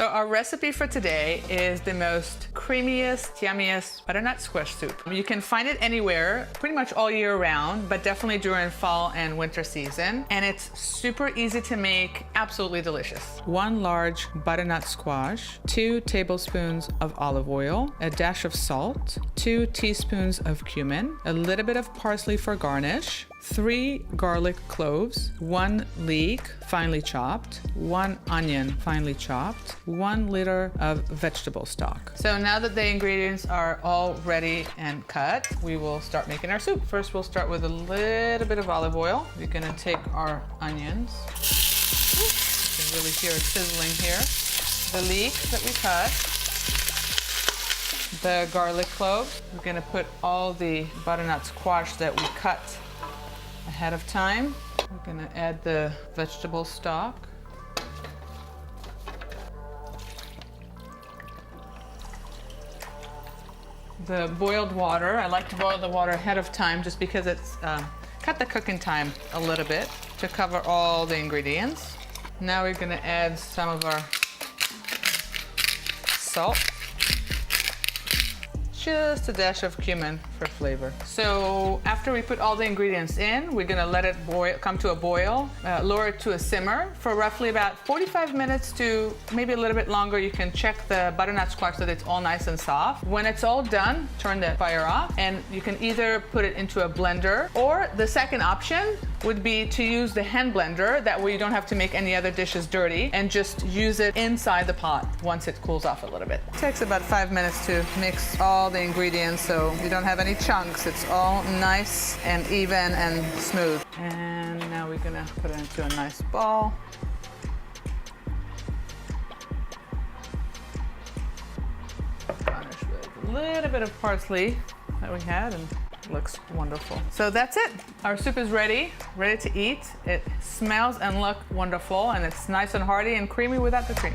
So our recipe for today is the most creamiest, yummiest butternut squash soup. You can find it anywhere, pretty much all year round, but definitely during fall and winter season. And it's super easy to make, absolutely delicious. 1 large butternut squash, 2 tablespoons of olive oil, a dash of salt, 2 teaspoons of cumin, a little bit of parsley for garnish, 3 garlic cloves, 1 leek finely chopped, 1 onion finely chopped, 1 liter of vegetable stock. So now that the ingredients are all ready and cut, we will start making our soup. First, we'll start with a little bit of olive oil. We're gonna take our onions. You can really hear it sizzling here. The leek that we cut. The garlic cloves. We're gonna put all the butternut squash that we cut ahead of time. We're gonna add the vegetable stock. The boiled water. I like to boil the water ahead of time just because it's cut the cooking time a little bit to cover all the ingredients. Now we're gonna add some of our salt. Just a dash of cumin for flavor. So after we put all the ingredients in, we're gonna let it boil, come to a boil, lower it to a simmer for roughly about 45 minutes to maybe a little bit longer. You can check the butternut squash so that it's all nice and soft. When it's all done, turn the fire off, and you can either put it into a blender, or the second option would be to use the hand blender. That way you don't have to make any other dishes dirty and just use it inside the pot once it cools off a little bit. It takes about 5 minutes to mix all the ingredients so you don't have any chunks. It's all nice and even and smooth. And now we're gonna put it into a nice ball. Garnish with a little bit of parsley that we had, and it looks wonderful. So that's it. Our soup is ready to eat. It smells and looks wonderful, and it's nice and hearty and creamy without the cream.